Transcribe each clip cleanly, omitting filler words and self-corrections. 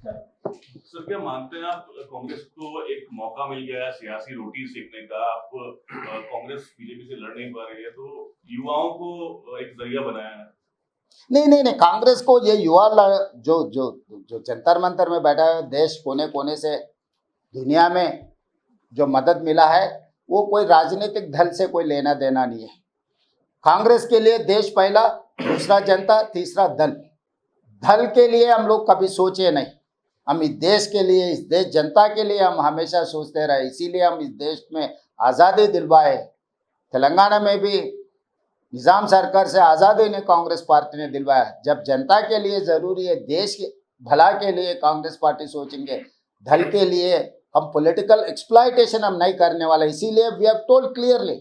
Sir क्या मानते हैं आप कांग्रेस को एक मौका मिल गया है सियासी रोटी सेकने का? आप कांग्रेस बीजेपी से लड़ नहीं पा रही है तो युवाओं को एक जरिया बनाया है। नहीं नहीं नहीं, कांग्रेस को ये युवा जो जो जो जंतर मंतर में बैठा है, देश कोने कोने से दुनिया में जो मदद मिला है, वो कोई राजनीतिक दल से कोई लेना देना नहीं है। कांग्रेस के लिए देश पहला, दूसरा जनता, तीसरा दल। दल के लिए हम लोग कभी सोचे नहीं, हम इस देश के लिए, इस देश जनता के लिए हम हमेशा सोचते रहे। इसीलिए हम इस देश में आज़ादी दिलवाए। तेलंगाना में भी निज़ाम सरकार से आज़ादी ने कांग्रेस पार्टी ने दिलवाया। जब जनता के लिए ज़रूरी है, देश के भला के लिए कांग्रेस पार्टी सोचेंगे। दल के लिए हम पॉलिटिकल एक्सप्लॉयटेशन हम नहीं करने वाले। इसीलिए we have told clearly,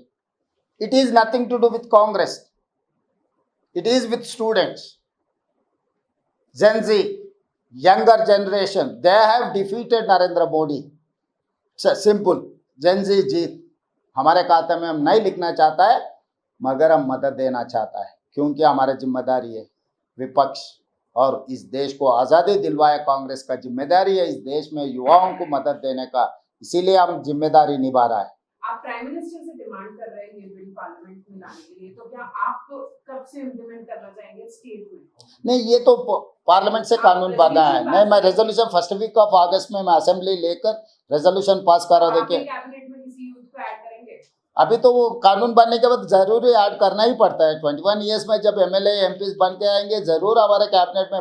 it is nothing to do with Congress, it is with students, Gen Z, younger generation, they have defeated Narendra Modi. Simple, Gen Z जीत हमारे खाते में हम नहीं लिखना चाहता है, मगर हम मदद देना चाहता है, क्योंकि हमारी जिम्मेदारी है। विपक्ष और इस देश को आज़ादी दिलवाए कांग्रेस का जिम्मेदारी है, इस देश में युवाओं को मदद देने का। इसीलिए हम जिम्मेदारी निभा रहा है। आप प्राइम मिनिस्टर से डिमांड कर रहे हैं ये बिल पार्लियामेंट में लाने के लिए, तो क्या आप कब से इम्प्लीमेंट करना चाहेंगे स्टेट में? नहीं, ये तो पार्लियामेंट से कानून बना है। नहीं, मैं resolution first week of August में मैं असेंबली लेकर रेजोल्यूशन पास करा देके कैबिनेट में किसी यूथ को ऐड करेंगे? अभी तो वो कानून बनने के बाद जरूरी ऐड करना ही पड़ता है। 21 ईयर्स में जब एमएलए एमपी बन के आएंगे, जरूर हमारे कैबिनेट में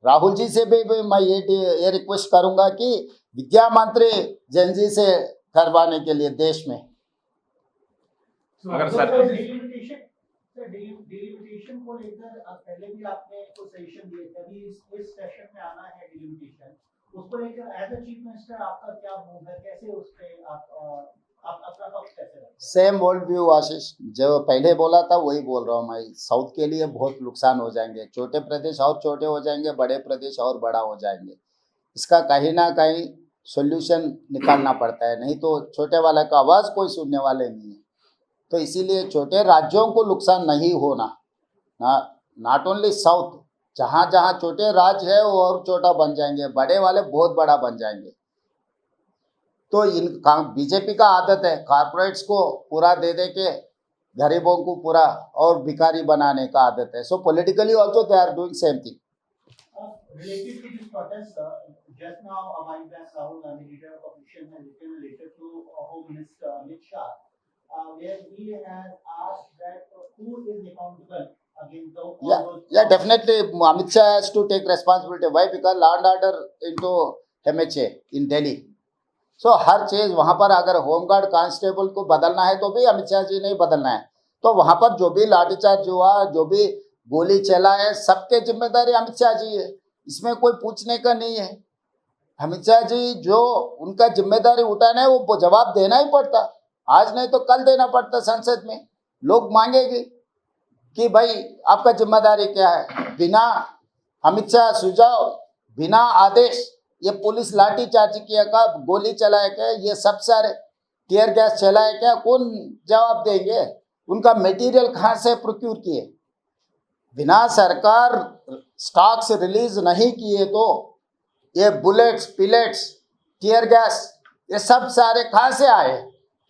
राहुल जी से भी मैं ये रिक्वेस्ट करूंगा कि विद्या मंत्री जेनजी से करवाने के लिए देश में। अगर सर डिलिमिटेशन को लेकर पहले भी आपने को सजेशन दिए थे, अभी इस सेशन में आना है डिलिमिटेशन, उसको लेकर एज अ चीफ मिनिस्टर आपका क्या मूव है? कैसे उस पे आप अपना पक्ष कैसे रखें? सेम वर्ल्ड व्यू आशीष, जो पहले बोला था वही बोल रहा हूँ मैं। साउथ के लिए बहुत नुकसान हो जाएंगे, छोटे प्रदेश और छोटे हो जाएंगे, बड़े प्रदेश और बड़ा हो जाएंगे। इसका कहीं ना कहीं सॉल्यूशन निकालना पड़ता है, नहीं तो छोटे वाले का आवाज़ कोई सुनने वाले नहीं है। तो इसीलिए छोटे राज्यों को नुकसान नहीं होना, नॉट ओनली साउथ, जहाँ जहाँ छोटे राज्य है वो और छोटा बन जाएंगे, बड़े वाले बहुत बड़ा बन जाएंगे। तो इन बीजेपी का आदत है कॉर्पोरेट्स को पूरा दे दे के गरीबों को पूरा और भिखारी बनाने का आदत है। So politically also they are doing same thing. Related to this protest, just now my friend Rahul Gandhi, leader of opposition, has written a letter to Home Minister Amit Shah, where he has asked that who is accountable against the Yeah, definitely Amit Shah has to take responsibility. Why? Because law and order into MHA in Delhi. So हर चीज़ वहाँ पर अगर home guard constable को बदलना है तो भी अमित शाह जी नहीं बदलना है। तो वहाँ पर जो भी लाठीचार्ज हुआ, जो भी गोली चला है, सबके जिम्मेदारी अमित शाह जी है, इसमें कोई पूछने का नहीं है। अमित शाह जी जो उनका जिम्मेदारी उठाना है वो जवाब देना ही पड़ता, आज नहीं तो कल देना पड़ता। संसद में लोग मांगेंगे कि भाई आपका जिम्मेदारी क्या है। बिना अमित शाह सुझाव, बिना आदेश ये पुलिस लाठी चार्ज किया का, गोली चलाया क्या, ये सब सारे टीयर गैस चलाया क्या, कौन जवाब देंगे? उनका मटेरियल कहाँ से प्रोक्यूर किए? बिना सरकार स्टॉक्स रिलीज नहीं किए तो ये बुलेट्स, पिलेट्स, टीयर गैस, ये सब सारे कहाँ से आए?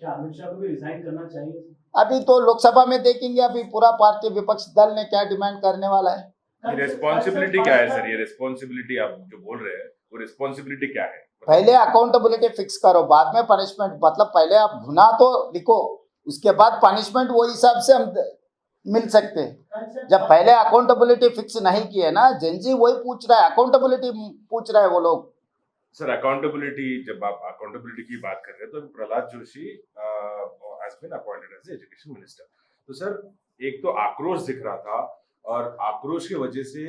क्या अमित शाह को भी रिजाइन करना चाहिए? अभी तो लोकसभा में देखेंगे अभी पूरा पार्टी विपक्ष दल ने क्या डिमांड करने वाला है। ये रिस्पॉन्सिबिलिटी क्या है सर? ये रिस्पॉन्सिबिलिटी आप जो बोल रहे हैं वो रिस्पॉन्सिबिलिटी क्या है? पहले अकाउंटेबिलिटी फिक्स करो, बाद में पनिशमेंट। मतलब पहले आप गुनाह तो लिखो, उसके बाद पनिशमेंट वो हिसाब से हम मिल सकते हैं। जब पहले अकाउंटेबिलिटी फिक्स नहीं किए ना, जेनजी वही पूछ रहा है, अकाउंटेबिलिटी पूछ रहा है वो लोग। सर अकाउंटेबिलिटी, जब आप अकाउंटेबिलिटी की बात कर रहे हैं तो Prahlad Joshi has been appointed as education minister. तो सर एक तो आक्रोश दिख रहा था और आक्रोश की वजह से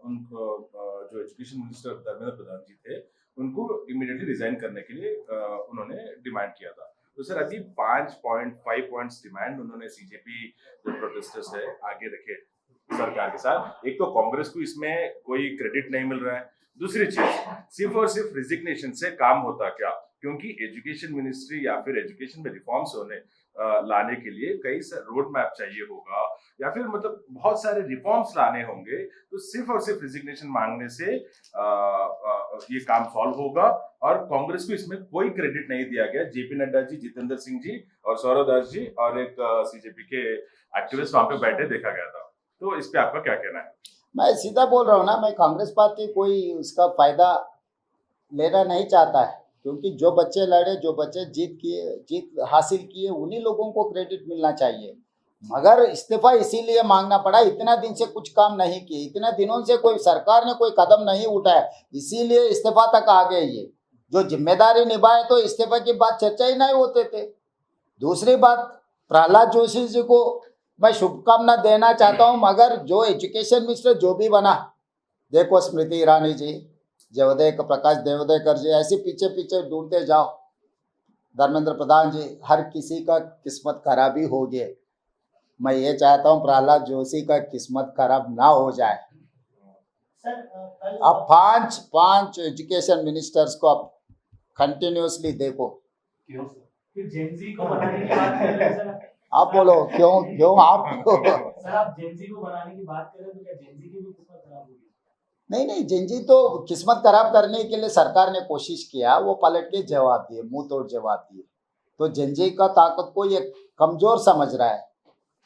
उनको जो एजुकेशन मिनिस्टर धर्मेंद्र प्रधान जी थे उनको इमीडिएटली रिजाइन करने के लिए उन्होंने डिमांड किया था। तो सर अभी 5 पॉइंट्स डिमांड उन्होंने सीजेपी जो प्रोटेस्टर्स है आगे रखे सरकार के साथ। एक तो कांग्रेस को इसमें कोई क्रेडिट नहीं मिल रहा है, दूसरी चीज सिर्फ और सिर्फ रिजिग्नेशन से काम होता क्या? क्योंकि एजुकेशन मिनिस्ट्री या फिर एजुकेशन में रिफॉर्म्स होने लाने के लिए कई रोड मैप चाहिए होगा, या फिर मतलब बहुत सारे रिफॉर्म्स लाने होंगे, तो सिर्फ और सिर्फ रिजिग्नेशन मांगने से ये काम सॉल्व होगा। और कांग्रेस को इसमें कोई क्रेडिट नहीं दिया गया। जेपी नड्डा जी, जितेंद्र सिंह जी और सौरव दास जी और एक सीजेपी के एक्टिविस्ट वहां पे बैठे देखा गया था। तो इस पे आपका क्या कहना है? मैं सीधा बोल रहा हूँ ना, मैं कांग्रेस पार्टी कोई उसका फायदा लेना नहीं चाहता है, क्योंकि जो बच्चे लड़े, जो बच्चे जीत हासिल किए, उन्हीं लोगों को क्रेडिट मिलना चाहिए। मगर इस्तीफा इसीलिए मांगना पड़ा, इतना दिन से कुछ काम नहीं किए, इतने दिनों से कोई सरकार ने कोई कदम नहीं उठाया, इसीलिए इस्तीफा तक आ गए। ये जो जिम्मेदारी निभाए तो इस्तीफा की बात चर्चा ही नहीं होते थे। दूसरी बात, प्रहलाद जोशी जी को मैं शुभकामना देना चाहता हूँ, मगर जो एजुकेशन मिनिस्टर जो भी बना, देखो स्मृति ईरानी जी, प्रकाश देवदेकर जी, ऐसे पीछे पीछे ढूंढते जाओ, धर्मेंद्र प्रधान जी, हर किसी का किस्मत खराब ही हो गया। मैं ये चाहता हूँ प्रहलाद जोशी का किस्मत खराब ना हो जाए। सर अब पांच एजुकेशन मिनिस्टर्स को आप कंटिन्यूसली देखो। क्यों फिर जेनजी को बनाने की बात कर रहे हैं सर? आप बोलो क्यों आप सर आप जेनजी को बनाने की बात कर रहे हैं, तो क्या जेनजी की भी किस्मत खराब होगी? नहीं, जेनजी तो किस्मत खराब करने के लिए सरकार ने कोशिश किया, वो पलट के जवाब दिए, मुंह तोड़ जवाब दिए। तो जेनजी का ताकत को ये कमजोर समझ रहा है।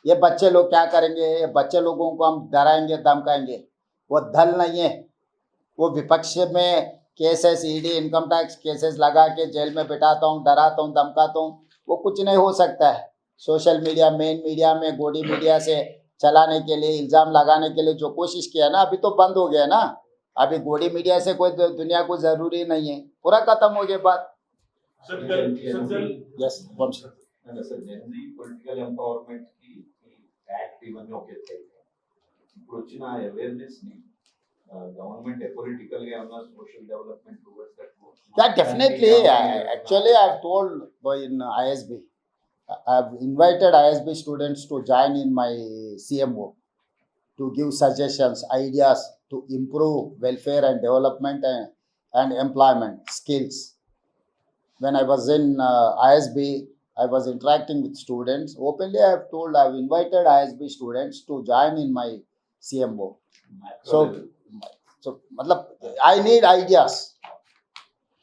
ये बच्चे लोग क्या करेंगे, ये बच्चे लोगों को हम डराएंगे धमकाएंगे, वो दल नहीं है। वो विपक्ष में cases, ED income tax cases लगा के जेल में बिठाता हूँ, डराता हूँ, धमकाता हूँ, वो कुछ नहीं हो सकता है। सोशल मीडिया, मेन मीडिया में, गोदी मीडिया से चलाने के लिए, इल्ज़ाम लगाने के लिए जो कोशिश किया ना, अभी तो बंद हो गया ना। अभी गोदी मीडिया से कोई दुनिया को ज़रूरी नहीं है, पूरा खत्म हो गया बात। यस, పొలిటికల్ ఎంపవర్మెంట్ కి యాక్ట్ ఇవన్నీ ఒకే ఇప్పుడు వచ్చిన అవేర్నెస్ ని గవర్నమెంట్ పొలిటికల్ గా ఉన్న social development towards that Yeah, definitely. Actually, I've told in ISB, I've invited ISB students to join in my CMO to give suggestions, ideas to improve welfare and development and employment skills. When I was in ISB, I was interacting with students. Openly, I've invited ISB students to join in my CMO. So, matlab, I need ideas.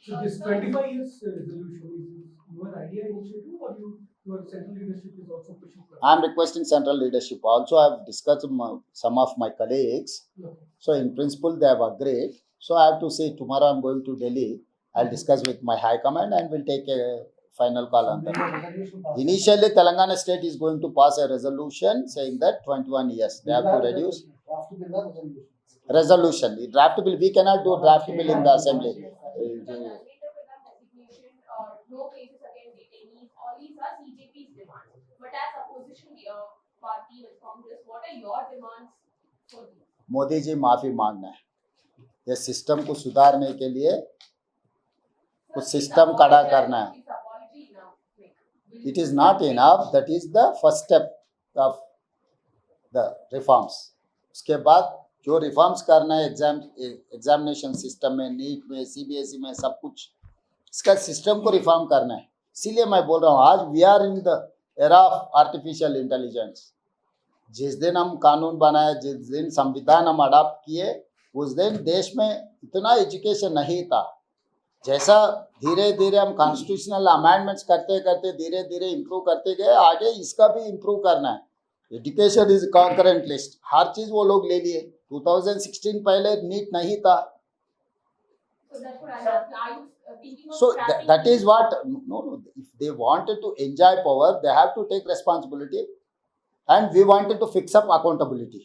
So this 25 years resolution is your idea initiative, or your central leadership is also pushing for it? I'm requesting central leadership. Also, I've discussed some of my colleagues. Okay. So in principle, they have agreed. So I have to say tomorrow I'm going to Delhi. I'll discuss with my high command and we'll take a final call on that. Initially, Telangana state is going to pass a resolution saying that 21 years they have to reduce. Resolution. The draft bill, we cannot do draft bill in the assembly. No cases against detainees, all these are CJP's demands. But as opposition party with Congress, what are your demands for these? Modi ji माफी मांगना है। ये system को सुधारने के लिए कुछ system खड़ा करना है। It is not enough. That is the first step of the reforms. उसके बाद जो रिफॉर्म्स करना है एग्जामिनेशन सिस्टम में, नीट में, CBSE में, सब कुछ इसका सिस्टम को रिफॉर्म करना है। इसीलिए मैं बोल रहा हूँ, आज we are in the era of artificial intelligence. जिस दिन हम कानून बनाए, जिस दिन संविधान हम अडॉप्ट किए, उस दिन देश में इतना एजुकेशन नहीं था। जैसा धीरे धीरे हम कॉन्स्टिट्यूशनल अमेंडमेंट्स करते करते धीरे धीरे इम्प्रूव करते गए, आगे इसका भी इम्प्रूव करना है। एजुकेशन इज कॉन्करेंट लिस्ट, हर चीज वो लोग ले लिए। 2016 पहले नीट नहीं था। So that is what, no, if they wanted to enjoy power, they have to take responsibility, and we wanted to fix up accountability.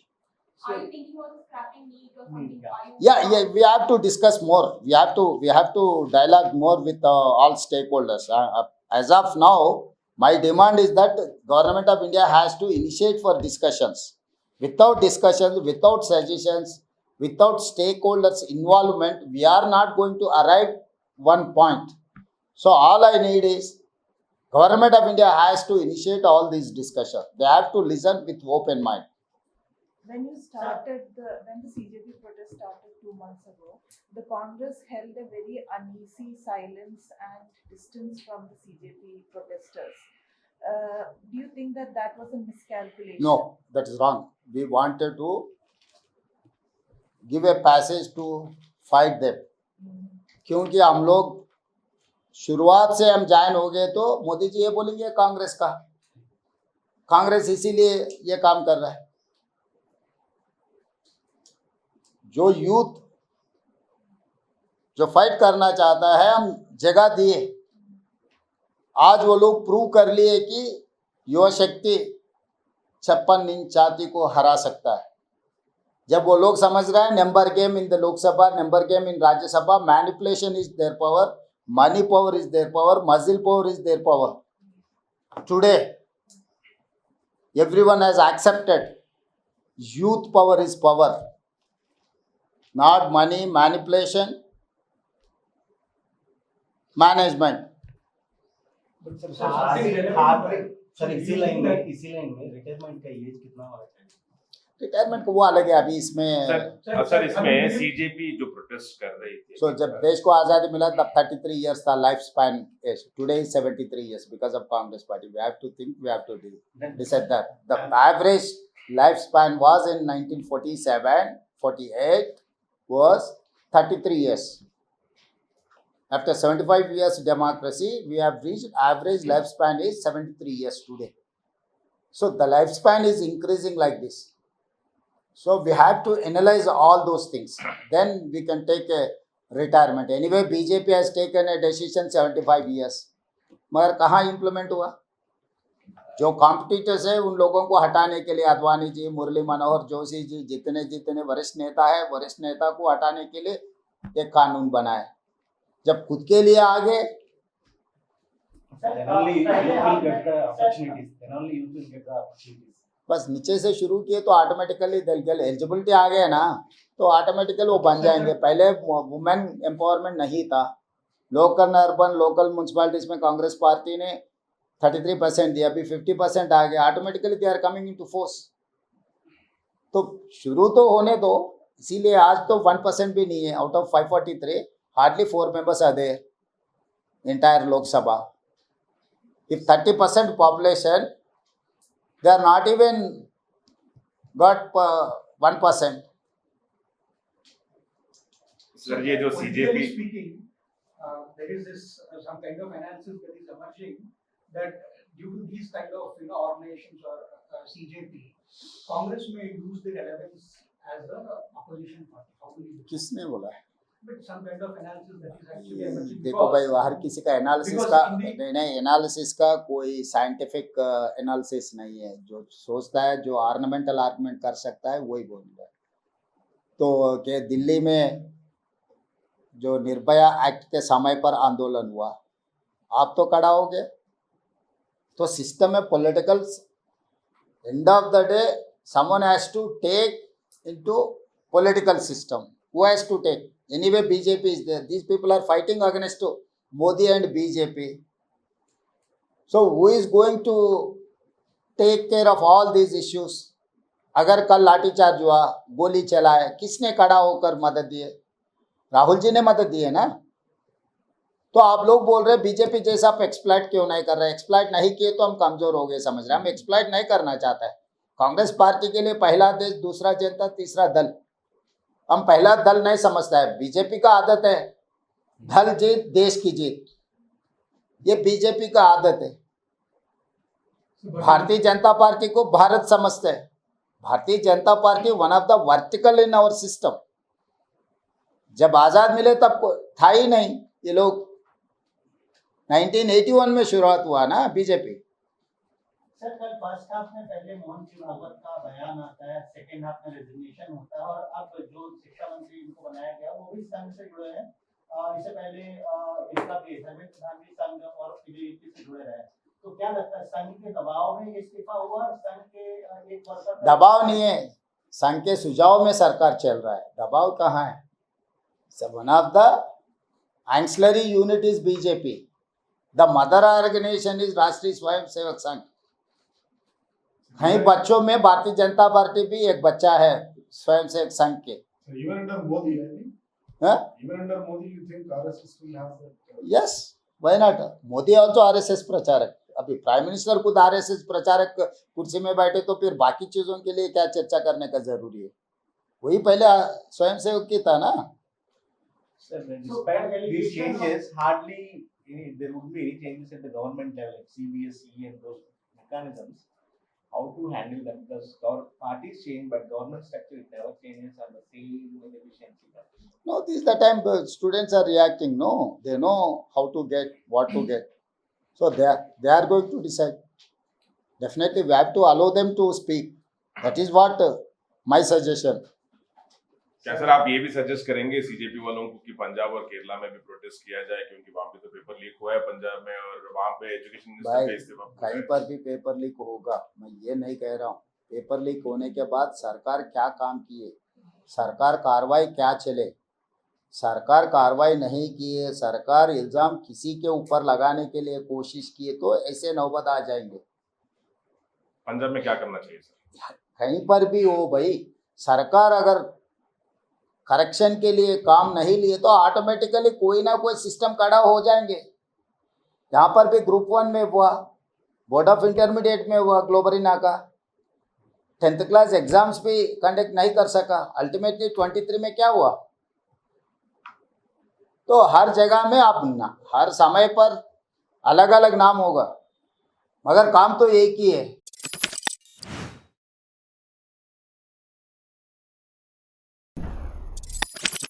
Are you thinking about scrapping NEET or something? Yeah, we have to discuss more. We have to dialogue more with all stakeholders. As of now, my demand is that Government of India has to initiate for discussions. Without discussions, without suggestions, without stakeholders' involvement, we are not going to arrive one point. So all I need is Government of India has to initiate all these discussions. They have to listen with open mind. When the CJP protest started 2 months ago, the Congress held a very uneasy silence and distance from the CJP protesters. Do you think that that was a miscalculation? No, that is wrong. We wanted to give a passage to fight them. क्योंकि हम लोग शुरुआत से हम join हो गए तो मोदी जी ये बोलेंगे कांग्रेस का, कांग्रेस इसीलिए ये काम कर रहा है। जो यूथ जो फाइट करना चाहता है हम जगह दिए, आज वो लोग प्रूव कर लिए कि युवा शक्ति 56 इंच छाती को हरा सकता है। जब वो लोग समझ रहे हैं number game in the Lok Sabha, number game in Rajya Sabha, manipulation is their power, money power is their power, muscle power is their power. Today, everyone has accepted youth power is power, not money, manipulation, management. Sir इसी line में retirement का as कितना होना चाहिए? Retirement को वो अलग है अभी इसमें। सर इसमें सीजेपी जो प्रोटेस्ट कर रही थी, So जब देश को आजादी मिला तब 33 years था life span age, today is 73 years because of Congress party. We have to think, we have to decide that. The average lifespan was in 1947-48 was 33 years. After 75 years democracy, we have reached average lifespan is 73 years today. So the lifespan is increasing like this. So we have to analyze all those things. Then we can take a retirement. Anyway, BJP has taken a decision 75 years. मगर कहाँ implement हुआ? जो competitors है उन लोगों को हटाने के लिए अद्वानी जी, मुरली मनोहर जोशी जी, जितने वरिष्ठ नेता है, वरिष्ठ नेता को हटाने के लिए एक कानून बनाए। जब खुद के लिए आगे बस नीचे से शुरू किए तो ऑटोमेटिकली एलिजिबिलिटी आ गया ना, तो ऑटोमेटिकली वो बन जाएंगे। पहले वुमेन एम्पावरमेंट नहीं था। लोकल अर्बन लोकल म्यूनसिपैलिटीज में कांग्रेस पार्टी ने 33% दिया, अभी 50% आ गया। Automatically they are coming into force. तो शुरू तो होने दो, इसीलिए आज तो 1% भी नहीं है। Out of 543 hardly 4 members are there entire Lok Sabha. If 30% population, they are not even got 1%. Sir ये जो CJP speaking, there is this some kind of analysis that is emerging that due to these kind of organizations or CJP, Congress may lose their relevance as a opposition party. How do you? किसने बोला है? But some kind of analysis that is actually emerging. देखो भाई, हर किसी का analysis का नहीं, analysis का कोई साइंटिफिक एनालिसिस नहीं है। जो सोचता है, जो ऑर्नामेंटल आर्गुमेंट कर सकता है वही बोलता है। तो के दिल्ली में जो निर्भया एक्ट के समय पर आंदोलन हुआ, आप तो खड़ा हो गए। तो सिस्टम में political end of the day someone has to take into political system. Who has to take? Anyway, BJP is there. These people are fighting against Modi and BJP. So who is going to take care of all these issues? अगर कल लाठीचार्ज हुआ, गोली चलाए, किसने खड़ा होकर मदद दी है? राहुल जी ने मदद दी है ना। तो आप लोग बोल रहे बीजेपी जैसा आप एक्सप्लॉइट क्यों नहीं कर रहे? एक्सप्लॉइट नहीं किए तो हम कमजोर हो गए, समझ रहे हैं। हम एक्सप्लॉइट नहीं करना चाहता है। कांग्रेस पार्टी के लिए पहला देश, दूसरा जनता, तीसरा दल। हम पहला दल नहीं समझता है। बीजेपी का आदत है दल जीत देश की जीत, ये बीजेपी का आदत है। भारतीय जनता पार्टी को भारत समझते हैं। Bharatiya Janata party one of the vertical in our system. जब आजाद मिले तब था ही नहीं ये लोग। 1981 में शुरुआत हुआ ना बीजेपी। सर कल फर्स्ट हाफ में पहले मोहन सिंह भागवत का बयान आता है, सेकंड हाफ में रेजिग्नेशन होता है, और अब जो शिक्षा मंत्री इनको बनाया गया वो भी संघ से जुड़े हैं। इससे पहले इसका भी धर्मेंद्र प्रधान भी संघ और बीजेपी से जुड़े रहे। तो क्या लगता है संघ के दबाव में इस्तीफा हुआ? संघ के एक वर्कर दबाव नहीं है, संघ के सुझाव में सरकार चल रहा है। दबाव कहाँ है? One of the ancillary unit is BJP. The mother organisation is Rashtriya स्वयं सेवक संघ। कई बच्चों में भारतीय जनता पार्टी भी एक बच्चा है स्वयं सेवक संघ के। Even under Modi, I think. Huh? Even under Modi, you think RSS will have that? Yes, why not? Modi also RSS प्रचारक अभी प्राइम मिनिस्टर खुद आरएसएस प्रचारक कुर्सी में बैठे तो फिर बाकी चीजों के लिए क्या चर्चा करने का जरूरी है? वही पहले स्वयं सेवक की था ना। Sir, despite these changes, hardly there would be any changes at the government level, like CBSE and those mechanisms. How to handle them? Because our parties change, but government structure it never changes and the same inefficiency. No, this is the time the students are reacting. No, they know how to get, what to get. So they are going to decide. Definitely, we have to allow them to speak. That is what my suggestion. क्या sir आप ये भी suggest करेंगे CJP वालों को कि पंजाब और केरला में भी प्रोटेस्ट किया जाए, क्योंकि वहां पे तो पेपर लीक हुआ है पंजाब में और वहां पे एजुकेशन मिनिस्टर भाई का इस्तीफा हुआ कहीं है। पर भी पेपर लीक होगा, मैं ये नहीं कह रहा हूँ। पेपर लीक होने के बाद सरकार क्या काम किए, सरकार कार्रवाई क्या चले, सरकार कार्रवाई नहीं किए, सरकार इल्जाम किसी के ऊपर लगाने के लिए कोशिश किए तो ऐसे नौबत आ जाएंगे। पंजाब में क्या करना चाहिए सर? कहीं पर भी हो भाई, सरकार अगर करेक्शन के लिए काम नहीं लिए तो ऑटोमेटिकली कोई ना कोई सिस्टम खड़ा हो जाएंगे। यहाँ पर भी ग्रुप 1 में हुआ, बोर्ड ऑफ इंटरमीडिएट में हुआ, ग्लोबरी नाका 10th क्लास एग्जाम्स भी कंडक्ट नहीं कर सका। अल्टीमेटली 23 में क्या हुआ? तो हर जगह में आप हर समय पर अलग अलग नाम होगा, मगर काम तो एक ही है।